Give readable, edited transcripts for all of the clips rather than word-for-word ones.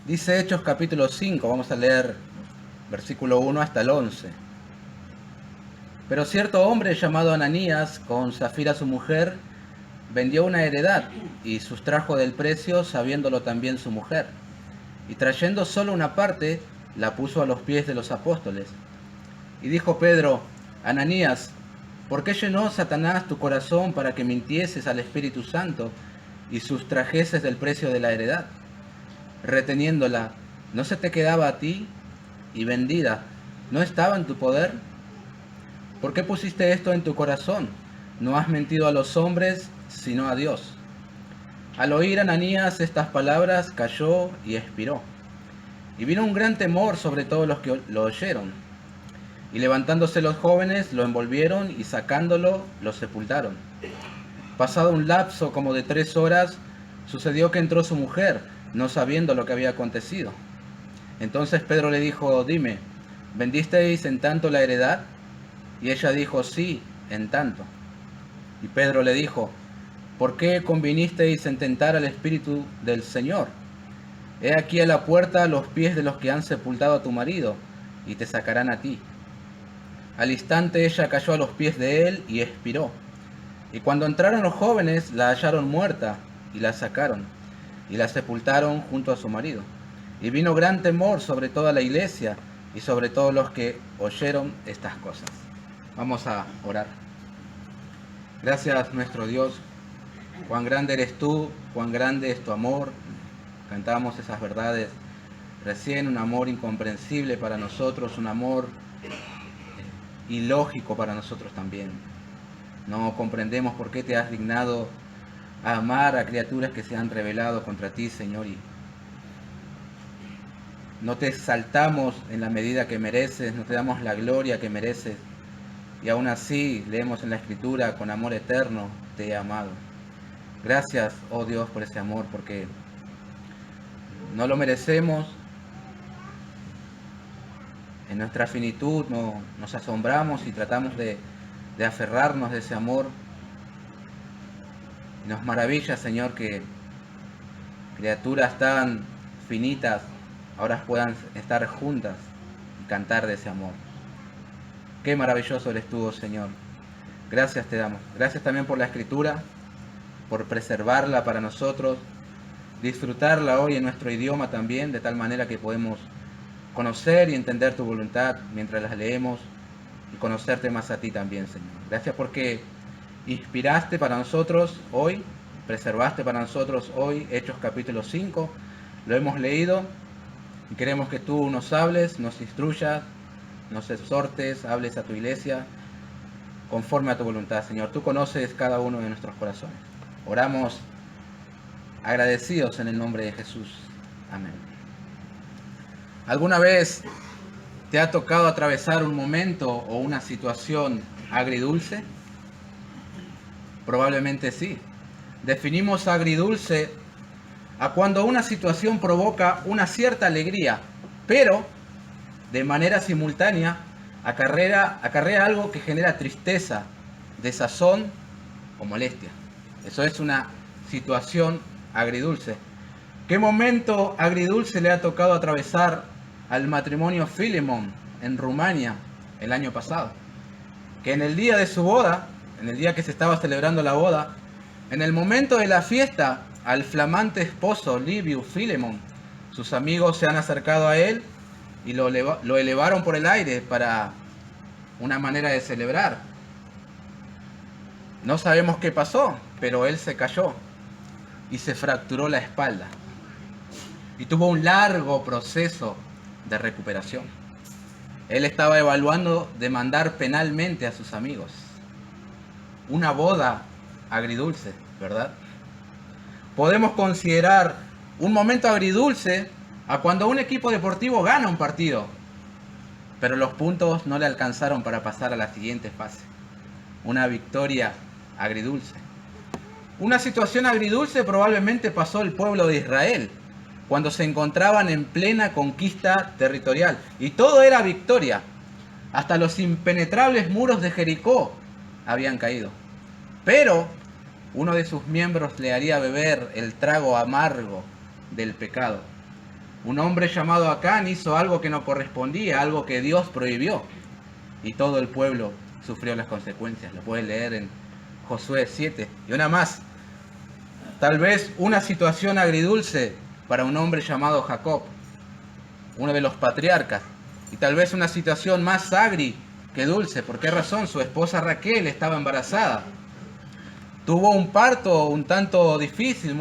Dice Hechos capítulo 5, vamos a leer versículo 1 hasta el 11. Pero cierto hombre llamado Ananías, con Zafira su mujer, vendió una heredad y sustrajo del precio, sabiéndolo también su mujer. Y trayendo solo una parte, la puso a los pies de los apóstoles. Y dijo Pedro: Ananías, ¿por qué llenó Satanás tu corazón para que mintieses al Espíritu Santo y sustrajeses del precio de la heredad? Reteniéndola, ¿no se te quedaba a ti? Y vendida, ¿no estaba en tu poder? ¿Por qué pusiste esto en tu corazón? No has mentido a los hombres, sino a Dios. Al oír Ananías estas palabras, cayó y expiró. Y vino un gran temor sobre todos los que lo oyeron. Y levantándose los jóvenes, lo envolvieron y sacándolo, lo sepultaron. Pasado un lapso como de 3 horas, sucedió que entró su mujer, no sabiendo lo que había acontecido. Entonces Pedro le dijo: Dime, ¿vendisteis en tanto la heredad? Y ella dijo: Sí, en tanto. Y Pedro le dijo: ¿por qué convinisteis en tentar al Espíritu del Señor? He aquí a la puerta los pies de los que han sepultado a tu marido, y te sacarán a ti. Al instante ella cayó a los pies de él y expiró. Y cuando entraron los jóvenes, la hallaron muerta, y la sacaron, y la sepultaron junto a su marido. Y vino gran temor sobre toda la iglesia, y sobre todos los que oyeron estas cosas. Vamos a orar. Gracias, nuestro Dios. Cuán grande eres tú, cuán grande es tu amor. Cantamos esas verdades recién, un amor incomprensible para nosotros, un amor ilógico para nosotros también. No comprendemos por qué te has dignado a amar a criaturas que se han rebelado contra ti, Señor, y no te exaltamos en la medida que mereces, no te damos la gloria que mereces, y aún así leemos en la Escritura: con amor eterno te he amado. Gracias, oh Dios, por ese amor, porque no lo merecemos. En nuestra finitud nos asombramos y tratamos de aferrarnos de ese amor. Y nos maravilla, Señor, que criaturas tan finitas ahora puedan estar juntas y cantar de ese amor. Qué maravilloso eres tú, oh Señor. Gracias te damos. Gracias también por la Escritura, por preservarla para nosotros, disfrutarla hoy en nuestro idioma también, de tal manera que podemos conocer y entender tu voluntad mientras las leemos y conocerte más a ti también, Señor. Gracias porque inspiraste para nosotros hoy, preservaste para nosotros hoy Hechos capítulo 5, lo hemos leído y queremos que tú nos hables, nos instruyas, nos exhortes, hables a tu iglesia conforme a tu voluntad, Señor. Tú conoces cada uno de nuestros corazones. Oramos agradecidos en el nombre de Jesús. Amén. ¿Alguna vez te ha tocado atravesar un momento o una situación agridulce? Probablemente sí. Definimos agridulce a cuando una situación provoca una cierta alegría, pero de manera simultánea acarrea algo que genera tristeza, desazón o molestia. Eso es una situación agridulce. ¿Qué momento agridulce le ha tocado atravesar al matrimonio Filemón en Rumania el año pasado? Que en el día de su boda, en el día que se estaba celebrando la boda, en el momento de la fiesta, al flamante esposo Liviu Filemón, sus amigos se han acercado a él y lo elevaron por el aire para una manera de celebrar. No sabemos qué pasó, pero él se cayó y se fracturó la espalda. Y tuvo un largo proceso de recuperación. Él estaba evaluando demandar penalmente a sus amigos. Una boda agridulce, ¿verdad? Podemos considerar un momento agridulce a cuando un equipo deportivo gana un partido, pero los puntos no le alcanzaron para pasar a la siguiente fase. Una victoria agridulce. Una situación agridulce probablemente pasó el pueblo de Israel cuando se encontraban en plena conquista territorial. Y todo era victoria. Hasta los impenetrables muros de Jericó habían caído. Pero uno de sus miembros le haría beber el trago amargo del pecado. Un hombre llamado Acán hizo algo que no correspondía, algo que Dios prohibió. Y todo el pueblo sufrió las consecuencias. Lo puedes leer en Josué 7. Y una más. Tal vez una situación agridulce para un hombre llamado Jacob, uno de los patriarcas. Y tal vez una situación más agri que dulce. ¿Por qué razón? Su esposa Raquel estaba embarazada. Tuvo un parto un tanto difícil,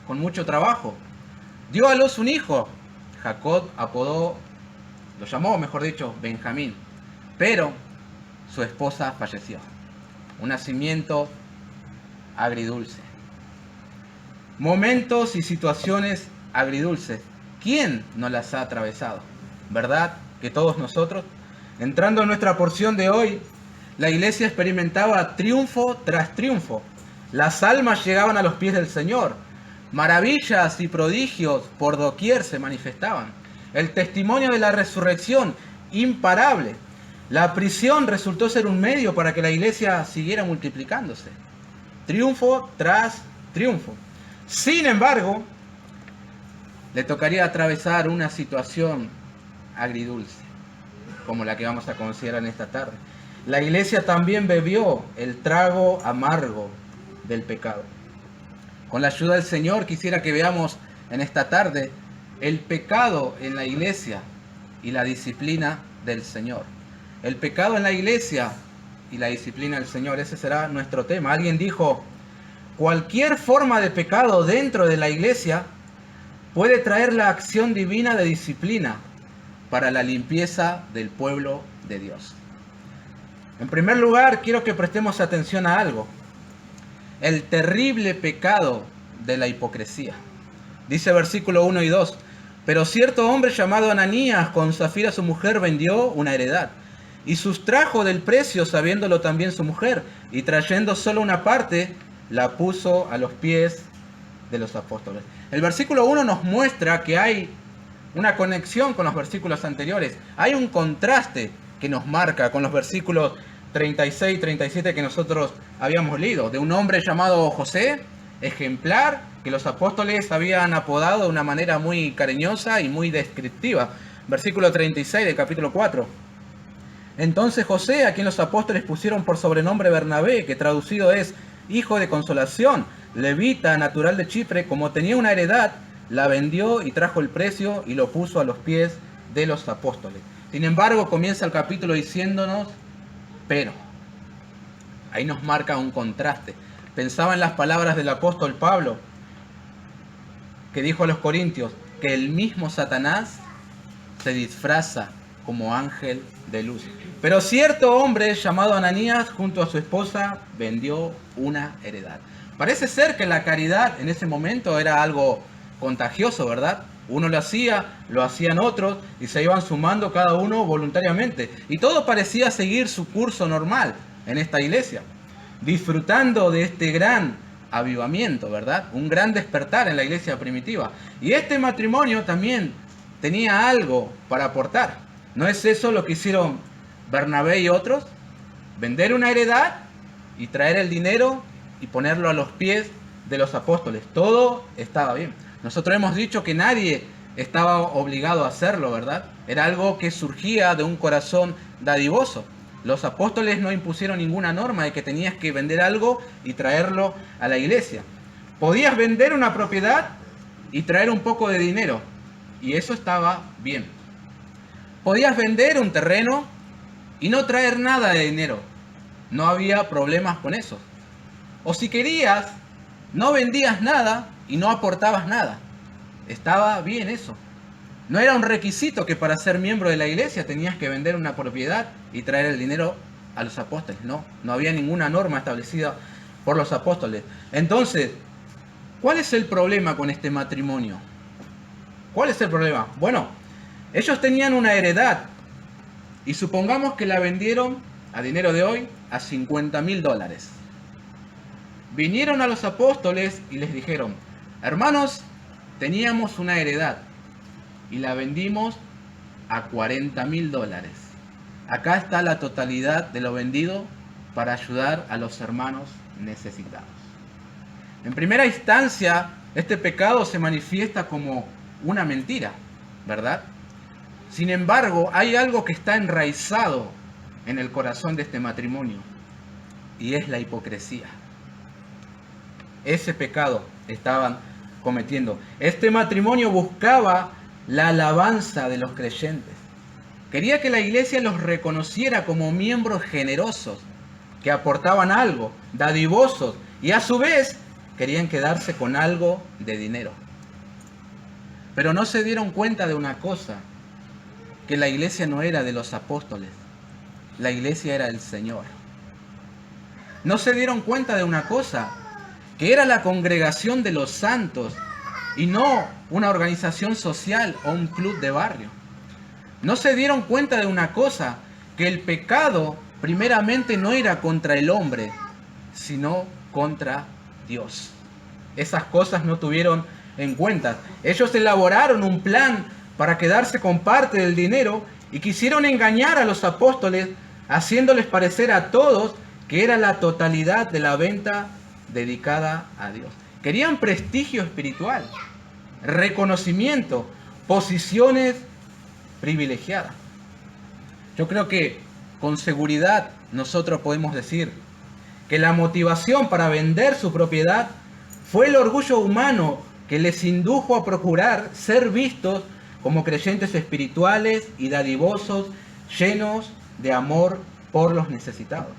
con mucho trabajo. Dio a luz un hijo. Jacob lo llamó, mejor dicho, Benjamín. Pero su esposa falleció. Un nacimiento agridulce. Momentos y situaciones agridulces. ¿Quién no las ha atravesado? ¿Verdad que todos nosotros? Entrando en nuestra porción de hoy, la iglesia experimentaba triunfo tras triunfo. Las almas llegaban a los pies del Señor. Maravillas y prodigios por doquier se manifestaban. El testimonio de la resurrección, imparable. La prisión resultó ser un medio para que la iglesia siguiera multiplicándose. Triunfo tras triunfo. Sin embargo, le tocaría atravesar una situación agridulce, como la que vamos a considerar en esta tarde. La iglesia también bebió el trago amargo del pecado. Con la ayuda del Señor quisiera que veamos en esta tarde el pecado en la iglesia y la disciplina del Señor. El pecado en la iglesia y la disciplina del Señor, ese será nuestro tema. Alguien dijo, cualquier forma de pecado dentro de la iglesia puede traer la acción divina de disciplina para la limpieza del pueblo de Dios. En primer lugar, quiero que prestemos atención a algo. El terrible pecado de la hipocresía. Dice versículo 1 y 2. Pero cierto hombre llamado Ananías, con Zafira su mujer, vendió una heredad y sustrajo del precio, sabiéndolo también su mujer, y trayendo solo una parte, la puso a los pies de los apóstoles. El versículo 1 nos muestra que hay una conexión con los versículos anteriores. Hay un contraste que nos marca con los versículos 36 y 37 que nosotros habíamos leído, de un hombre llamado José, ejemplar, que los apóstoles habían apodado de una manera muy cariñosa y muy descriptiva. Versículo 36 del capítulo 4. Entonces José, a quien los apóstoles pusieron por sobrenombre Bernabé, que traducido es hijo de consolación, levita, natural de Chipre, como tenía una heredad, la vendió y trajo el precio y lo puso a los pies de los apóstoles. Sin embargo, comienza el capítulo diciéndonos, pero. Ahí nos marca un contraste. Pensaba en las palabras del apóstol Pablo, que dijo a los corintios, que el mismo Satanás se disfraza como ángel de luz. Pero cierto hombre llamado Ananías, junto a su esposa, vendió una heredad. Parece ser que la caridad en ese momento era algo contagioso, ¿verdad? Uno lo hacían otros y se iban sumando cada uno voluntariamente. Y todo parecía seguir su curso normal en esta iglesia, disfrutando de este gran avivamiento, ¿verdad? Un gran despertar en la iglesia primitiva. Y este matrimonio también tenía algo para aportar. ¿No es eso lo que hicieron Bernabé y otros? Vender una heredad y traer el dinero y ponerlo a los pies de los apóstoles. Todo estaba bien. Nosotros hemos dicho que nadie estaba obligado a hacerlo, ¿verdad? Era algo que surgía de un corazón dadivoso. Los apóstoles no impusieron ninguna norma de que tenías que vender algo y traerlo a la iglesia. Podías vender una propiedad y traer un poco de dinero, y eso estaba bien. Podías vender un terreno y no traer nada de dinero. No había problemas con eso. O si querías, no vendías nada y no aportabas nada. Estaba bien eso. No era un requisito que para ser miembro de la iglesia tenías que vender una propiedad y traer el dinero a los apóstoles. No había ninguna norma establecida por los apóstoles. Entonces, ¿cuál es el problema con este matrimonio? ¿Cuál es el problema? Bueno, ellos tenían una heredad y supongamos que la vendieron a dinero de hoy a $50,000. Vinieron a los apóstoles y les dijeron, hermanos, teníamos una heredad y la vendimos a $40,000. Acá está la totalidad de lo vendido para ayudar a los hermanos necesitados. En primera instancia, este pecado se manifiesta como una mentira. ¿verdad? Sin embargo, hay algo que está enraizado en el corazón de este matrimonio, y es la hipocresía. Ese pecado estaban cometiendo. Este matrimonio buscaba la alabanza de los creyentes. Quería que la iglesia los reconociera como miembros generosos, que aportaban algo, dadivosos, y a su vez querían quedarse con algo de dinero. Pero no se dieron cuenta de una cosa, que la iglesia no era de los apóstoles, la iglesia era del Señor. No se dieron cuenta de una cosa, que era la congregación de los santos y no una organización social o un club de barrio. No se dieron cuenta de una cosa, que el pecado primeramente no era contra el hombre, sino contra Dios. Esas cosas no tuvieron en cuenta. Ellos elaboraron un plan para quedarse con parte del dinero y quisieron engañar a los apóstoles, haciéndoles parecer a todos que era la totalidad de la venta dedicada a Dios. Querían prestigio espiritual, reconocimiento, posiciones privilegiadas. Yo creo que con seguridad nosotros podemos decir que la motivación para vender su propiedad fue el orgullo humano que les indujo a procurar ser vistos como creyentes espirituales y dadivosos, llenos de amor por los necesitados.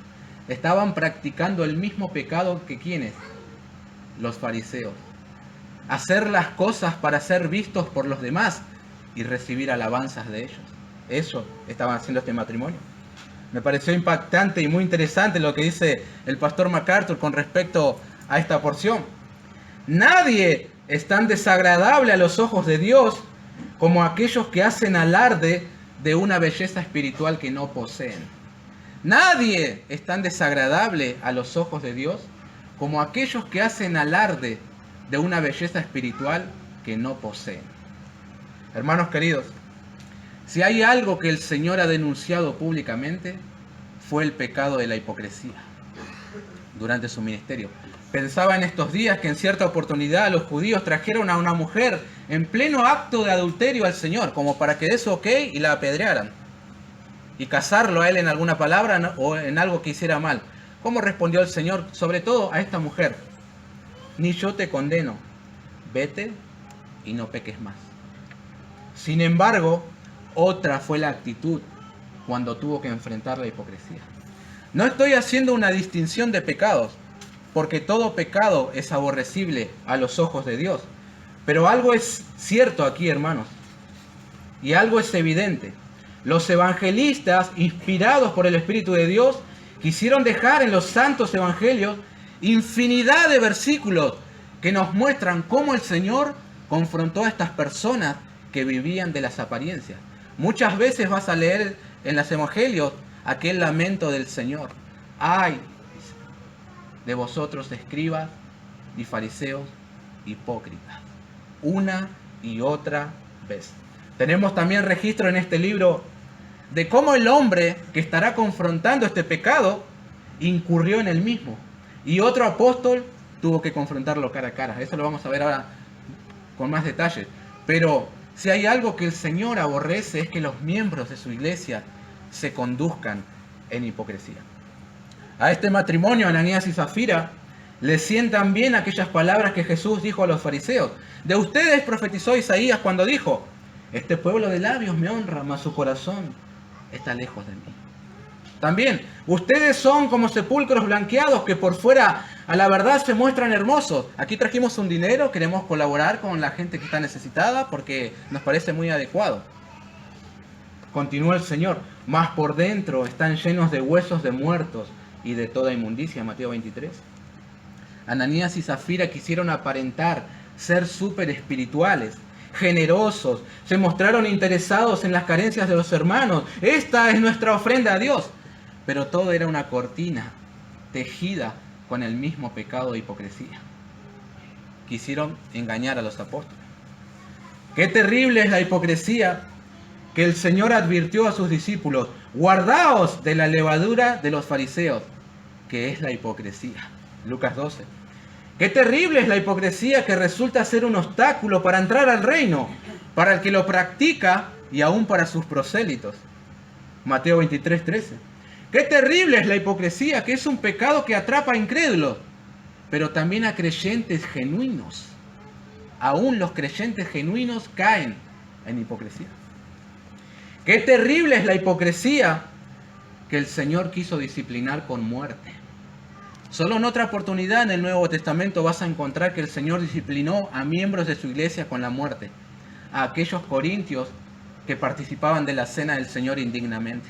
Estaban practicando el mismo pecado que quienes, los fariseos. Hacer las cosas para ser vistos por los demás y recibir alabanzas de ellos. Eso estaban haciendo este matrimonio. Me pareció impactante y muy interesante lo que dice el pastor MacArthur con respecto a esta porción. Nadie es tan desagradable a los ojos de Dios como aquellos que hacen alarde de una belleza espiritual que no poseen. Nadie es tan desagradable a los ojos de Dios como aquellos que hacen alarde de una belleza espiritual que no poseen. Hermanos queridos, si hay algo que el Señor ha denunciado públicamente, fue el pecado de la hipocresía durante su ministerio. Pensaba en estos días que en cierta oportunidad los judíos trajeron a una mujer en pleno acto de adulterio al Señor, como para que dé su ok y la apedrearan, y casarlo a él en alguna palabra o en algo que hiciera mal. ¿Cómo respondió el Señor, sobre todo a esta mujer? Ni yo te condeno, vete y no peques más. Sin embargo, otra fue la actitud cuando tuvo que enfrentar la hipocresía. No estoy haciendo una distinción de pecados, porque todo pecado es aborrecible a los ojos de Dios. Pero algo es cierto aquí, hermanos, y algo es evidente. Los evangelistas, inspirados por el Espíritu de Dios, quisieron dejar en los santos evangelios infinidad de versículos que nos muestran cómo el Señor confrontó a estas personas que vivían de las apariencias. Muchas veces vas a leer en los evangelios aquel lamento del Señor. ¡Ay de vosotros, escribas y fariseos hipócritas! Una y otra vez. Tenemos también registro en este libro de cómo el hombre que estará confrontando este pecado incurrió en el mismo. Y otro apóstol tuvo que confrontarlo cara a cara. Eso lo vamos a ver ahora con más detalle. Pero si hay algo que el Señor aborrece, es que los miembros de su iglesia se conduzcan en hipocresía. A este matrimonio, Ananías y Zafira, les sientan bien aquellas palabras que Jesús dijo a los fariseos. De ustedes profetizó Isaías cuando dijo: este pueblo de labios me honra, mas su corazón está lejos de mí. También, ustedes son como sepulcros blanqueados que por fuera a la verdad se muestran hermosos. Aquí trajimos un dinero, queremos colaborar con la gente que está necesitada porque nos parece muy adecuado. Continúa el Señor: mas por dentro están llenos de huesos de muertos y de toda inmundicia. Mateo 23. Ananías y Zafira quisieron aparentar ser súper espirituales, generosos, se mostraron interesados en las carencias de los hermanos. Esta es nuestra ofrenda a Dios. Pero todo era una cortina tejida con el mismo pecado de hipocresía. Quisieron engañar a los apóstoles. Qué terrible es la hipocresía que el Señor advirtió a sus discípulos: guardaos de la levadura de los fariseos, que es la hipocresía. Lucas 12. Qué terrible es la hipocresía que resulta ser un obstáculo para entrar al reino, para el que lo practica y aún para sus prosélitos. Mateo 23:13. Qué terrible es la hipocresía, que es un pecado que atrapa a incrédulos, pero también a creyentes genuinos. Aún los creyentes genuinos caen en hipocresía. Qué terrible es la hipocresía, que el Señor quiso disciplinar con muerte. Solo en otra oportunidad en el Nuevo Testamento vas a encontrar que el Señor disciplinó a miembros de su iglesia con la muerte, a aquellos corintios que participaban de la cena del Señor indignamente.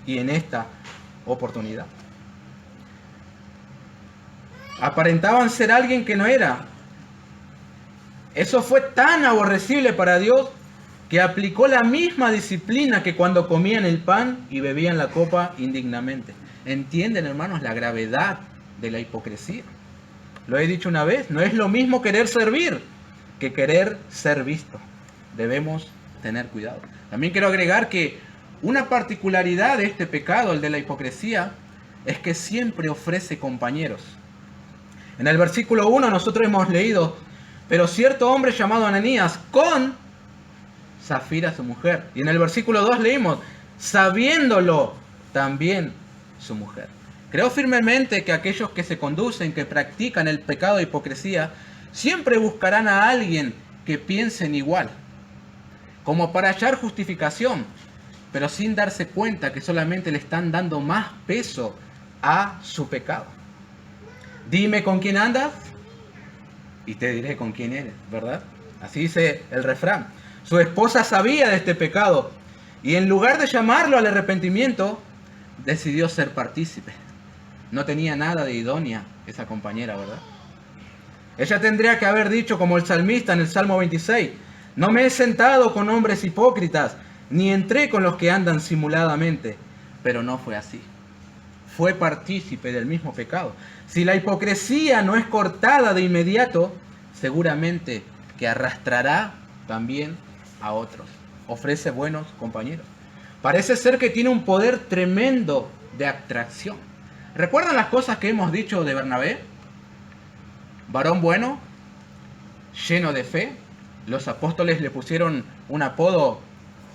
Y en esta oportunidad aparentaban ser alguien que no era. Eso fue tan aborrecible para Dios que aplicó la misma disciplina que cuando comían el pan y bebían la copa indignamente. ¿Entienden, hermanos, la gravedad de la hipocresía? Lo he dicho una vez, no es lo mismo querer servir que querer ser visto. Debemos tener cuidado. También quiero agregar que una particularidad de este pecado, el de la hipocresía, es que siempre ofrece compañeros. En el versículo 1 nosotros hemos leído, pero cierto hombre llamado Ananías, con Zafira su mujer. Y en el versículo 2 leímos, sabiéndolo también su mujer. Creo firmemente que aquellos que se conducen, que practican el pecado de hipocresía, siempre buscarán a alguien que piensen igual, como para hallar justificación, pero sin darse cuenta que solamente le están dando más peso a su pecado. Dime con quién andas y te diré con quién eres, ¿verdad? Así dice el refrán. Su esposa sabía de este pecado y en lugar de llamarlo al arrepentimiento, decidió ser partícipe. No tenía nada de idónea esa compañera, ¿verdad? Ella tendría que haber dicho como el salmista en el Salmo 26, no me he sentado con hombres hipócritas, ni entré con los que andan simuladamente. Pero no fue así. Fue partícipe del mismo pecado. Si la hipocresía no es cortada de inmediato, seguramente que arrastrará también a otros. Ofrece buenos compañeros. Parece ser que tiene un poder tremendo de atracción. ¿Recuerdan las cosas que hemos dicho de Bernabé? Varón bueno, lleno de fe. Los apóstoles le pusieron un apodo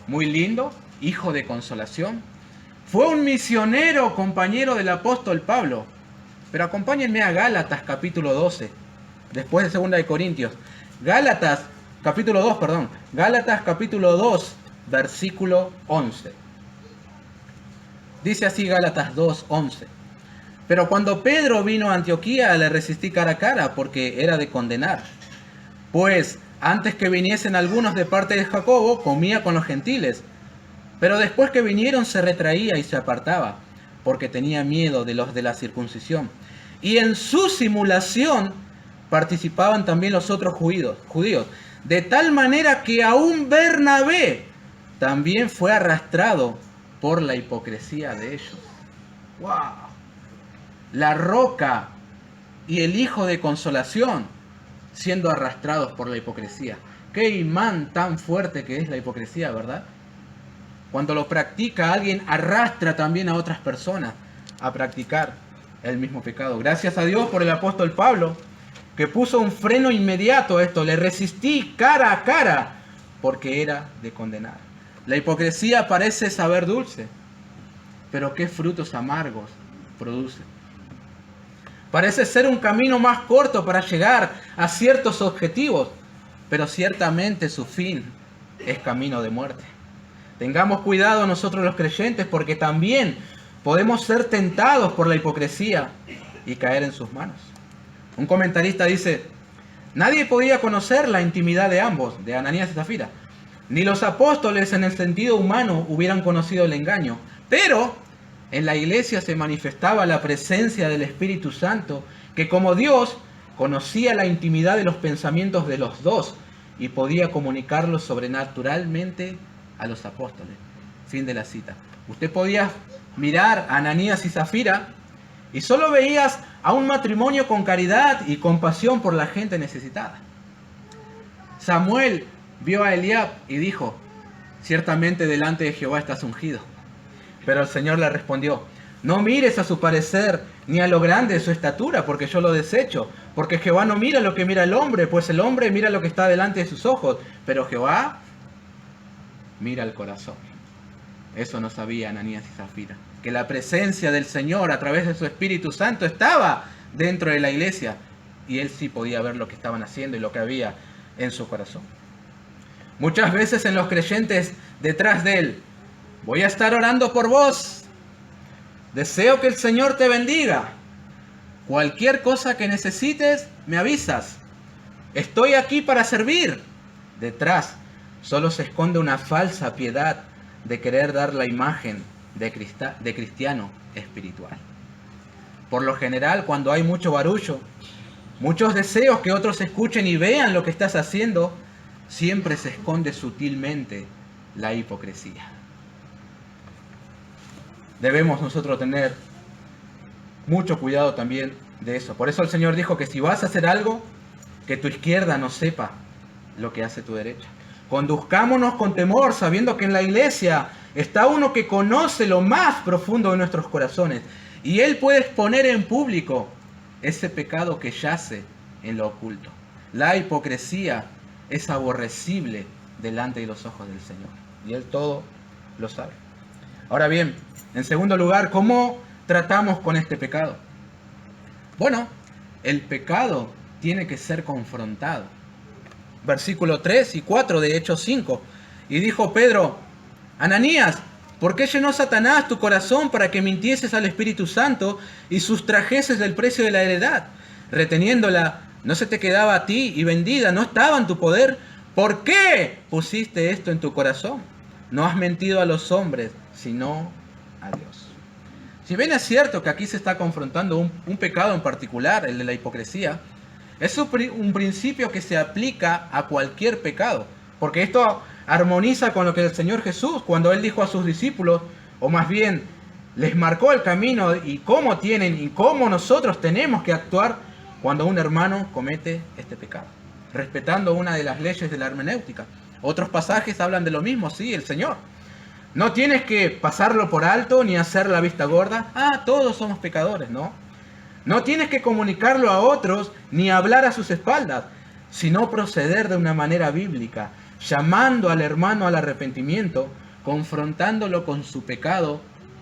muy lindo, hijo de consolación. Fue un misionero, compañero del apóstol Pablo. Pero acompáñenme a Gálatas capítulo 12, después de 2 de Corintios. Gálatas capítulo 2, versículo 11. Dice así Gálatas 2:11. Pero cuando Pedro vino a Antioquía le resistí cara a cara porque era de condenar. Pues antes que viniesen algunos de parte de Jacobo, comía con los gentiles. Pero después que vinieron se retraía y se apartaba, porque tenía miedo de los de la circuncisión. Y en su simulación participaban también los otros judíos. De tal manera que aún Bernabé también fue arrastrado por la hipocresía de ellos. ¡Wow! La roca y el hijo de consolación siendo arrastrados por la hipocresía. Qué imán tan fuerte que es la hipocresía, ¿verdad? Cuando lo practica alguien, arrastra también a otras personas a practicar el mismo pecado. Gracias a Dios por el apóstol Pablo, que puso un freno inmediato a esto. Le resistí cara a cara porque era de condenar. La hipocresía parece saber dulce, pero qué frutos amargos produce. Parece ser un camino más corto para llegar a ciertos objetivos, pero ciertamente su fin es camino de muerte. Tengamos cuidado nosotros los creyentes, porque también podemos ser tentados por la hipocresía y caer en sus manos. Un comentarista dice, nadie podía conocer la intimidad de ambos, de Ananías y Zafira. Ni los apóstoles en el sentido humano hubieran conocido el engaño, pero en la iglesia se manifestaba la presencia del Espíritu Santo, que como Dios conocía la intimidad de los pensamientos de los dos y podía comunicarlos sobrenaturalmente a los apóstoles. Fin de la cita. Usted podía mirar a Ananías y Zafira y solo veías a un matrimonio con caridad y compasión por la gente necesitada. Samuel vio a Eliab y dijo, ciertamente delante de Jehová estás ungido. Pero el Señor le respondió, no mires a su parecer ni a lo grande de su estatura, porque yo lo desecho, porque Jehová no mira lo que mira el hombre, pues el hombre mira lo que está delante de sus ojos, pero Jehová mira el corazón. Eso no sabía Ananías y Zafira, que la presencia del Señor a través de su Espíritu Santo estaba dentro de la iglesia, y él sí podía ver lo que estaban haciendo y lo que había en su corazón. Muchas veces en los creyentes detrás de él: voy a estar orando por vos, deseo que el Señor te bendiga, cualquier cosa que necesites me avisas, estoy aquí para servir. Detrás solo se esconde una falsa piedad de querer dar la imagen de cristiano espiritual. Por lo general, cuando hay mucho barullo, muchos deseos que otros escuchen y vean lo que estás haciendo, siempre se esconde sutilmente la hipocresía. Debemos nosotros tener mucho cuidado también de eso. Por eso el Señor dijo que si vas a hacer algo, que tu izquierda no sepa lo que hace tu derecha. Conduzcámonos con temor, sabiendo que en la iglesia está uno que conoce lo más profundo de nuestros corazones, y él puede exponer en público ese pecado que yace en lo oculto. La hipocresía es aborrecible delante de los ojos del Señor, y él todo lo sabe. Ahora bien, en segundo lugar, ¿cómo tratamos con este pecado? Bueno, el pecado tiene que ser confrontado. Versículo 3 y 4 de Hechos 5. Y dijo Pedro: Ananías, ¿por qué llenó Satanás tu corazón para que mintieses al Espíritu Santo y sustrajeses del precio de la heredad? Reteniéndola, no se te quedaba a ti, y vendida no estaba en tu poder. ¿Por qué pusiste esto en tu corazón? No has mentido a los hombres, sino a Dios. Si bien es cierto que aquí se está confrontando un pecado en particular, el de la hipocresía, es un principio que se aplica a cualquier pecado, porque esto armoniza con lo que el Señor Jesús, cuando Él dijo a sus discípulos, o más bien les marcó el camino y cómo tienen y cómo nosotros tenemos que actuar cuando un hermano comete este pecado, respetando una de las leyes de la hermenéutica. Otros pasajes hablan de lo mismo, sí, el Señor. No tienes que pasarlo por alto ni hacer la vista gorda. Todos somos pecadores, ¿no? No tienes que comunicarlo a otros ni hablar a sus espaldas, sino proceder de una manera bíblica, llamando al hermano al arrepentimiento, confrontándolo con su pecado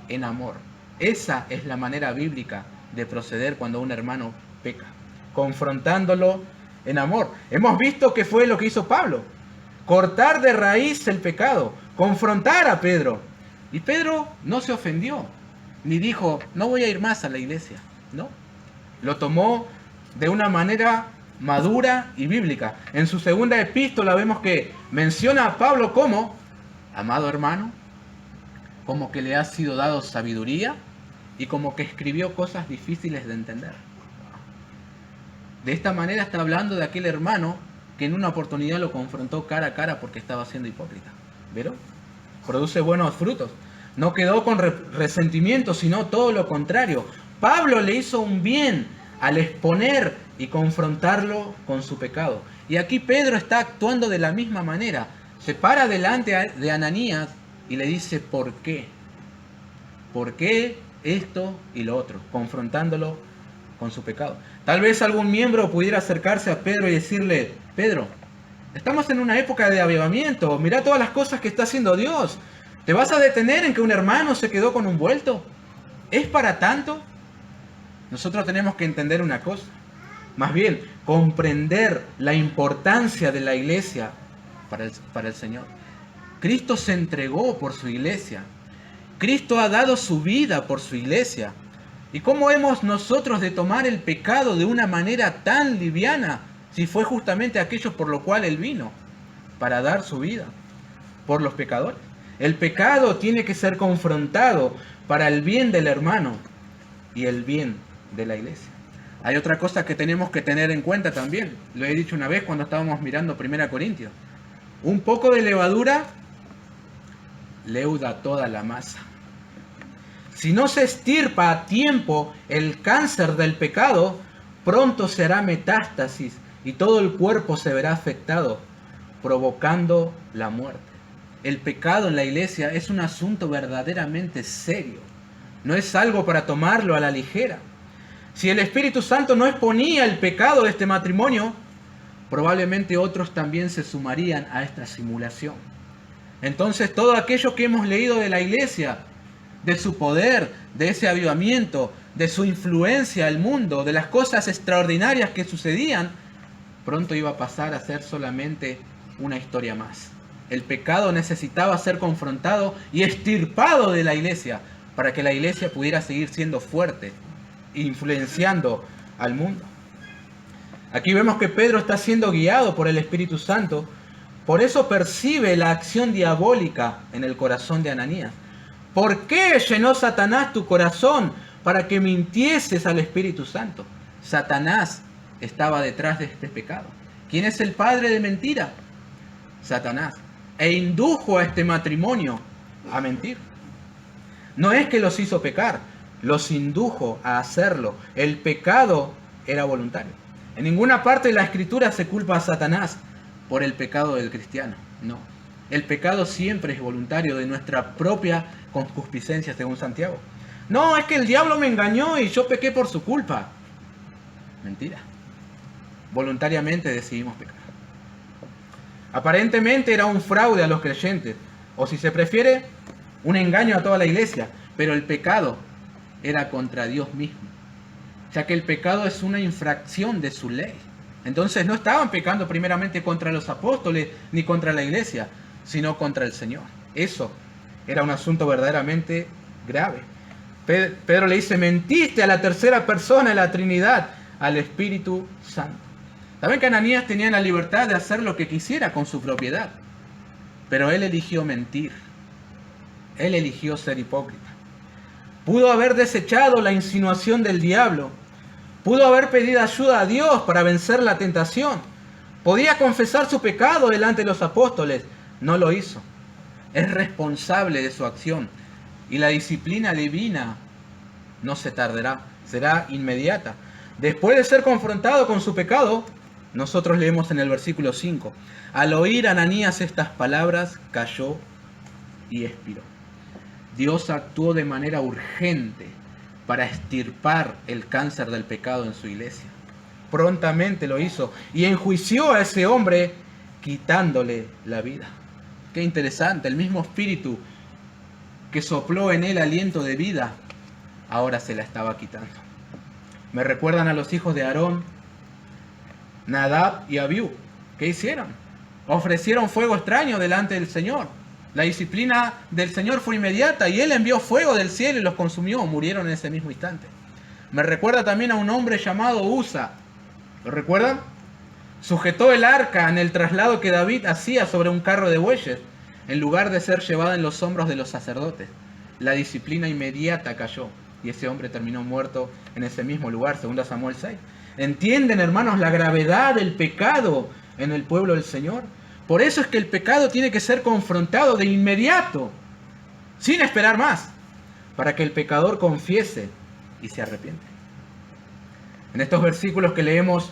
en amor. Esa es la manera bíblica de proceder cuando un hermano peca, confrontándolo en amor. Hemos visto que fue lo que hizo Pablo: cortar de raíz el pecado, confrontar a Pedro. Y Pedro no se ofendió, ni dijo: no voy a ir más a la iglesia. No, lo tomó de una manera madura y bíblica. En su segunda epístola vemos que menciona a Pablo como: amado hermano, como que le ha sido dado sabiduría y como que escribió cosas difíciles de entender. De esta manera está hablando de aquel hermano que en una oportunidad lo confrontó cara a cara porque estaba siendo hipócrita. ¿Vieron? Produce buenos frutos. No quedó con resentimiento, sino todo lo contrario. Pablo le hizo un bien al exponer y confrontarlo con su pecado. Y aquí Pedro está actuando de la misma manera. Se para delante de Ananías y le dice: ¿por qué? ¿Por qué esto y lo otro? Confrontándolo con su pecado. Tal vez algún miembro pudiera acercarse a Pedro y decirle: Pedro, estamos en una época de avivamiento, mirá todas las cosas que está haciendo Dios. ¿Te vas a detener en que un hermano se quedó con un vuelto? ¿Es para tanto? Nosotros tenemos que entender una cosa, más bien comprender la importancia de la iglesia para el Señor. Cristo se entregó por su iglesia. Cristo ha dado su vida por su iglesia. ¿Y cómo hemos nosotros de tomar el pecado de una manera tan liviana, si fue justamente aquello por lo cual Él vino, para dar su vida por los pecadores? El pecado tiene que ser confrontado para el bien del hermano y el bien de la iglesia. Hay otra cosa que tenemos que tener en cuenta también. Lo he dicho una vez cuando estábamos mirando 1 Corintios. Un poco de levadura leuda toda la masa. Si no se extirpa a tiempo el cáncer del pecado, pronto se hará metástasis y todo el cuerpo se verá afectado, provocando la muerte. El pecado en la iglesia es un asunto verdaderamente serio. No es algo para tomarlo a la ligera. Si el Espíritu Santo no exponía el pecado de este matrimonio, probablemente otros también se sumarían a esta simulación. Entonces, todo aquello que hemos leído de la iglesia, de su poder, de ese avivamiento, de su influencia al mundo, de las cosas extraordinarias que sucedían, pronto iba a pasar a ser solamente una historia más. El pecado necesitaba ser confrontado y extirpado de la iglesia para que la iglesia pudiera seguir siendo fuerte, influenciando al mundo. Aquí vemos que Pedro está siendo guiado por el Espíritu Santo, por eso percibe la acción diabólica en el corazón de Ananías. ¿Por qué llenó Satanás tu corazón para que mintieses al Espíritu Santo? Satanás estaba detrás de este pecado. ¿Quién es el padre de mentira? Satanás. E indujo a este matrimonio a mentir. No es que los hizo pecar, los indujo a hacerlo. El pecado era voluntario. En ninguna parte de la Escritura se culpa a Satanás por el pecado del cristiano. No. El pecado siempre es voluntario, de nuestra propia concupiscencia, según Santiago. No, es que el diablo me engañó y yo pequé por su culpa. Mentira. Voluntariamente decidimos pecar. Aparentemente era un fraude a los creyentes, o si se prefiere, un engaño a toda la iglesia, pero el pecado era contra Dios mismo, ya que el pecado es una infracción de su ley. Entonces no estaban pecando primeramente contra los apóstoles ni contra la iglesia, sino contra el Señor. Eso era un asunto verdaderamente grave. Pedro le dice: mentiste a la tercera persona de la Trinidad, al Espíritu Santo. Saben que Ananías tenía la libertad de hacer lo que quisiera con su propiedad, pero él eligió mentir. Él eligió ser hipócrita. Pudo haber desechado la insinuación del diablo. Pudo haber pedido ayuda a Dios para vencer la tentación. Podía confesar su pecado delante de los apóstoles. No lo hizo. Es responsable de su acción. Y la disciplina divina no se tardará, será inmediata. Después de ser confrontado con su pecado, nosotros leemos en el versículo 5: al oír Ananías estas palabras, cayó y expiró. Dios actuó de manera urgente para extirpar el cáncer del pecado en su iglesia. Prontamente lo hizo y enjuició a ese hombre quitándole la vida. Qué interesante, el mismo espíritu que sopló en él aliento de vida, ahora se la estaba quitando. Me recuerdan a los hijos de Aarón, Nadab y Abiú. ¿Qué hicieron? Ofrecieron fuego extraño delante del Señor. La disciplina del Señor fue inmediata y Él envió fuego del cielo y los consumió. Murieron en ese mismo instante. Me recuerda también a un hombre llamado Usa. ¿Lo recuerdan? Sujetó el arca en el traslado que David hacía sobre un carro de bueyes, en lugar de ser llevada en los hombros de los sacerdotes. La disciplina inmediata cayó y ese hombre terminó muerto en ese mismo lugar, 2 Samuel 6. ¿Entienden, hermanos, la gravedad del pecado en el pueblo del Señor? Por eso es que el pecado tiene que ser confrontado de inmediato, sin esperar más, para que el pecador confiese y se arrepiente. En estos versículos que leemos,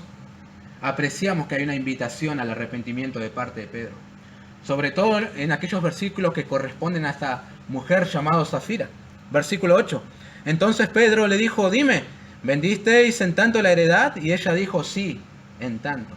apreciamos que hay una invitación al arrepentimiento de parte de Pedro. Sobre todo en aquellos versículos que corresponden a esta mujer llamada Safira. Versículo 8. Entonces Pedro le dijo: dime, ¿vendisteis en tanto la heredad? Y ella dijo: sí, en tanto.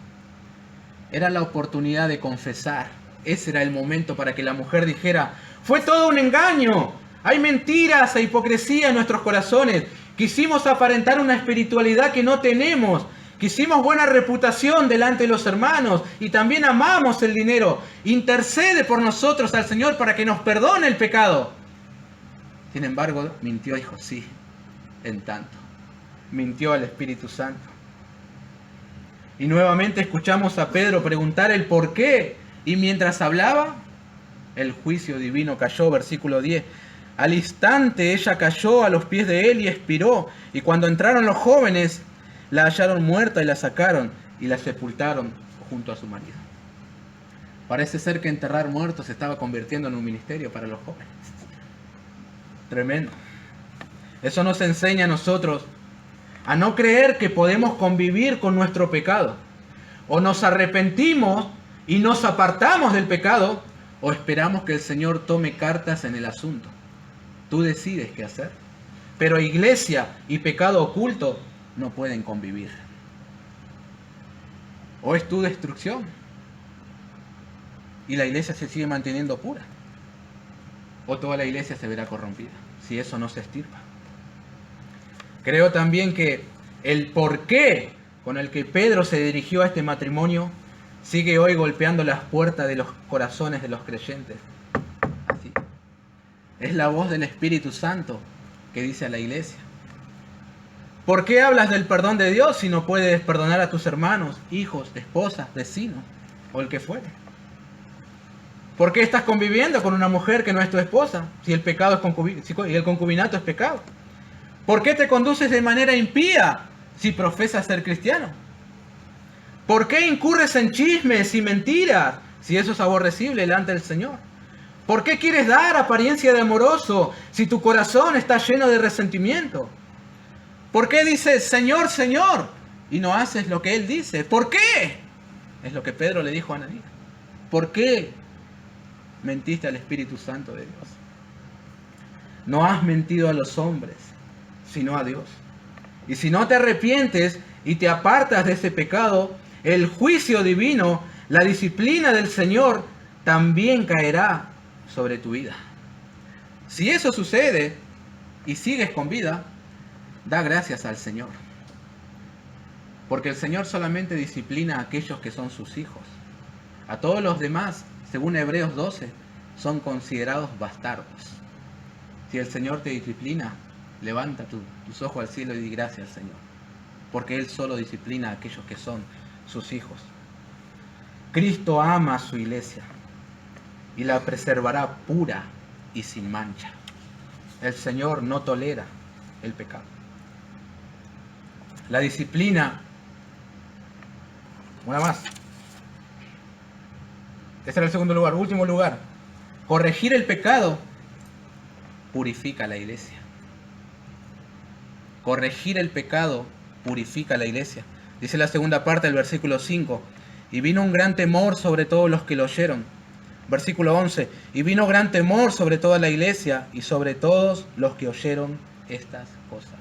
Era la oportunidad de confesar. Ese era el momento para que la mujer dijera: fue todo un engaño. Hay mentiras e hipocresía en nuestros corazones. Quisimos aparentar una espiritualidad que no tenemos. Quisimos buena reputación delante de los hermanos y también amamos el dinero. Intercede por nosotros al Señor para que nos perdone el pecado. Sin embargo, mintió, dijo: sí, en tanto. Mintió al Espíritu Santo. Y nuevamente escuchamos a Pedro preguntar el por qué. Y mientras hablaba, el juicio divino cayó. Versículo 10. Al instante ella cayó a los pies de él y expiró. Y cuando entraron los jóvenes, la hallaron muerta y la sacaron y la sepultaron junto a su marido. Parece ser que enterrar muertos se estaba convirtiendo en un ministerio para los jóvenes. Tremendo. Eso nos enseña a nosotros a no creer que podemos convivir con nuestro pecado. O nos arrepentimos y nos apartamos del pecado, o esperamos que el Señor tome cartas en el asunto. Tú decides qué hacer. Pero iglesia y pecado oculto no pueden convivir. O es tu destrucción y la iglesia se sigue manteniendo pura, o toda la iglesia se verá corrompida si eso no se extirpa. Creo también que el porqué con el que Pedro se dirigió a este matrimonio sigue hoy golpeando las puertas de los corazones de los creyentes. Así. Es la voz del Espíritu Santo que dice a la iglesia: ¿por qué hablas del perdón de Dios si no puedes perdonar a tus hermanos, hijos, esposas, vecinos o el que fuere? ¿Por qué estás conviviendo con una mujer que no es tu esposa si el pecado es si el concubinato es pecado? ¿Por qué te conduces de manera impía si profesas ser cristiano? ¿Por qué incurres en chismes y mentiras si eso es aborrecible delante del Señor? ¿Por qué quieres dar apariencia de amoroso si tu corazón está lleno de resentimiento? ¿Por qué dices Señor, Señor y no haces lo que Él dice? ¿Por qué? Es lo que Pedro le dijo a Ananías. ¿Por qué mentiste al Espíritu Santo de Dios? No has mentido a los hombres, sino a Dios. Y si no te arrepientes y te apartas de ese pecado, el juicio divino, la disciplina del Señor también caerá sobre tu vida. Si eso sucede y sigues con vida, da gracias al Señor. Porque el Señor solamente disciplina a aquellos que son sus hijos. A todos los demás, según Hebreos 12, son considerados bastardos. Si el Señor te disciplina, levanta tus ojos al cielo y di gracias al Señor. Porque Él solo disciplina a aquellos que son sus hijos. Cristo ama a su iglesia y la preservará pura y sin mancha. El Señor no tolera el pecado. La disciplina, una más. Este era el segundo lugar. Último lugar. Corregir el pecado purifica la iglesia. Corregir el pecado purifica la iglesia. Dice la segunda parte del versículo 5. Y vino un gran temor sobre todos los que lo oyeron. Versículo 11. Y vino gran temor sobre toda la iglesia y sobre todos los que oyeron estas cosas.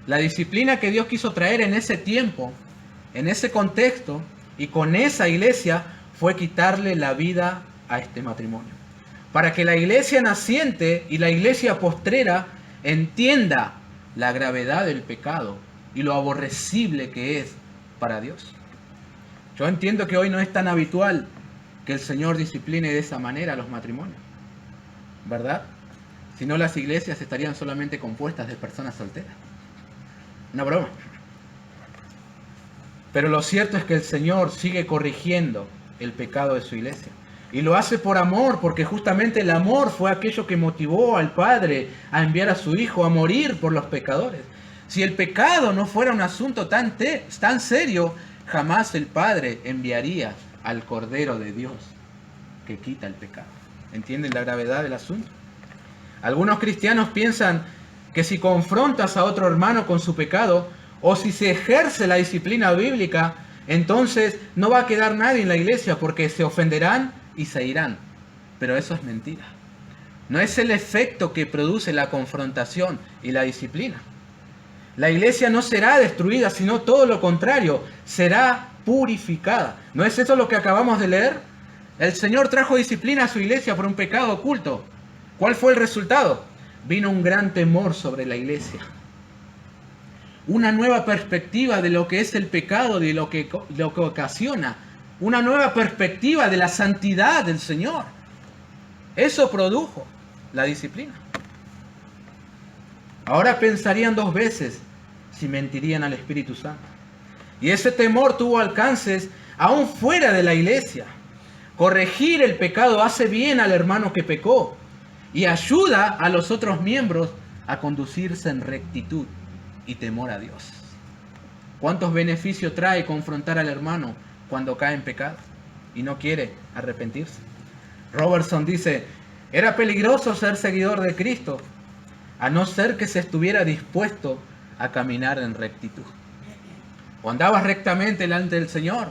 La disciplina que Dios quiso traer en ese tiempo, en ese contexto y con esa iglesia, fue quitarle la vida a este matrimonio. Para que la iglesia naciente y la iglesia postrera entienda la gravedad del pecado y lo aborrecible que es para Dios. Yo entiendo que hoy no es tan habitual que el Señor discipline de esa manera a los matrimonios, ¿verdad? Si no, las iglesias estarían solamente compuestas de personas solteras. Una broma. Pero lo cierto es que el Señor sigue corrigiendo el pecado de su iglesia. Y lo hace por amor, porque justamente el amor fue aquello que motivó al Padre a enviar a su Hijo a morir por los pecadores. Si el pecado no fuera un asunto tan serio, jamás el Padre enviaría al Cordero de Dios que quita el pecado. ¿Entienden la gravedad del asunto? Algunos cristianos piensan que si confrontas a otro hermano con su pecado, o si se ejerce la disciplina bíblica, entonces no va a quedar nadie en la iglesia porque se ofenderán y se irán. Pero eso es mentira. No es el efecto que produce la confrontación y la disciplina. La iglesia no será destruida, sino todo lo contrario, será purificada. ¿No es eso lo que acabamos de leer? El Señor trajo disciplina a su iglesia por un pecado oculto. ¿Cuál fue el resultado? Vino un gran temor sobre la iglesia. Una nueva perspectiva de lo que es el pecado, de lo que ocasiona. Una nueva perspectiva de la santidad del Señor. Eso produjo la disciplina. Ahora pensarían dos veces si mentirían al Espíritu Santo. Y ese temor tuvo alcances aún fuera de la iglesia. Corregir el pecado hace bien al hermano que pecó y ayuda a los otros miembros a conducirse en rectitud y temor a Dios. ¿Cuántos beneficios trae confrontar al hermano cuando cae en pecado y no quiere arrepentirse? Robertson dice: era peligroso ser seguidor de Cristo, a no ser que se estuviera dispuesto a caminar en rectitud. O andabas rectamente delante del Señor,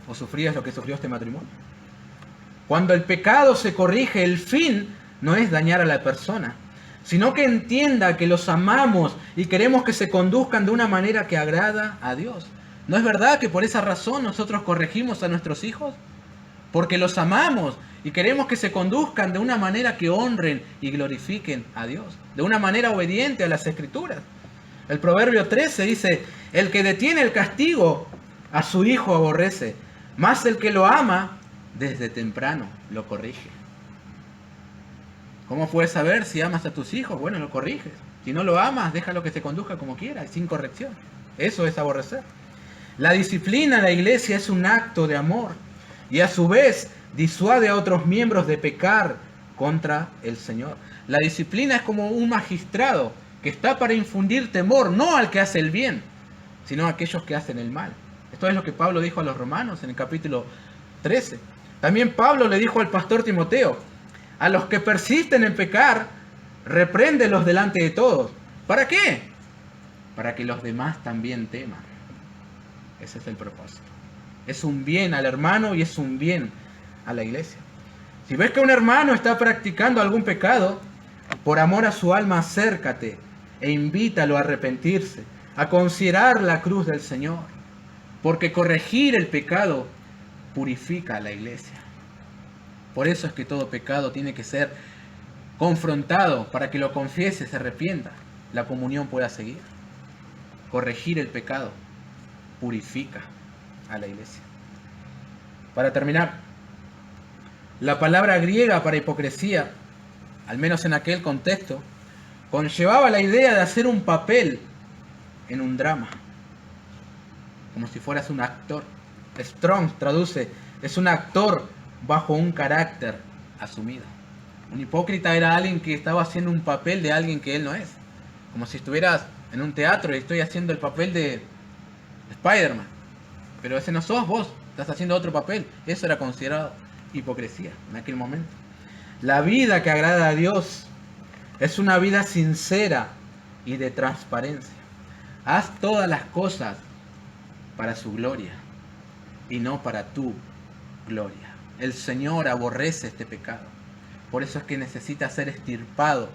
o sufrías lo que sufrió este matrimonio. Cuando el pecado se corrige, el fin no es dañar a la persona, sino que entienda que los amamos y queremos que se conduzcan de una manera que agrada a Dios. ¿No es verdad que por esa razón nosotros corregimos a nuestros hijos? Porque los amamos y queremos que se conduzcan de una manera que honren y glorifiquen a Dios, de una manera obediente a las Escrituras. El Proverbio 13 dice, el que detiene el castigo a su hijo aborrece, mas el que lo ama desde temprano lo corrige. ¿Cómo puedes saber si amas a tus hijos? Bueno, lo corriges. Si no lo amas, déjalo que se conduzca como quiera, sin corrección. Eso es aborrecer. La disciplina en la iglesia es un acto de amor y a su vez disuade a otros miembros de pecar contra el Señor. La disciplina es como un magistrado que está para infundir temor, no al que hace el bien, sino a aquellos que hacen el mal. Esto es lo que Pablo dijo a los romanos en el capítulo 13. También Pablo le dijo al pastor Timoteo, a los que persisten en pecar, repréndelos delante de todos. ¿Para qué? Para que los demás también teman. Ese es el propósito. Es un bien al hermano y es un bien a la iglesia. Si ves que un hermano está practicando algún pecado, por amor a su alma acércate e invítalo a arrepentirse, a considerar la cruz del Señor, porque corregir el pecado purifica a la iglesia. Por eso es que todo pecado tiene que ser confrontado para que lo confiese, se arrepienta, la comunión pueda seguir. Corregir el pecado purifica a la iglesia. Para terminar, la palabra griega para hipocresía, al menos en aquel contexto, conllevaba la idea de hacer un papel en un drama, como si fueras un actor. Strong traduce, es un actor bajo un carácter asumido. Un hipócrita era alguien que estaba haciendo un papel de alguien que él no es. Como si estuvieras en un teatro y estoy haciendo el papel de Spider-Man. Pero ese no sos vos, estás haciendo otro papel. Eso era considerado hipocresía en aquel momento. La vida que agrada a Dios es una vida sincera y de transparencia. Haz todas las cosas para su gloria y no para tu gloria. El Señor aborrece este pecado. Por eso es que necesita ser extirpado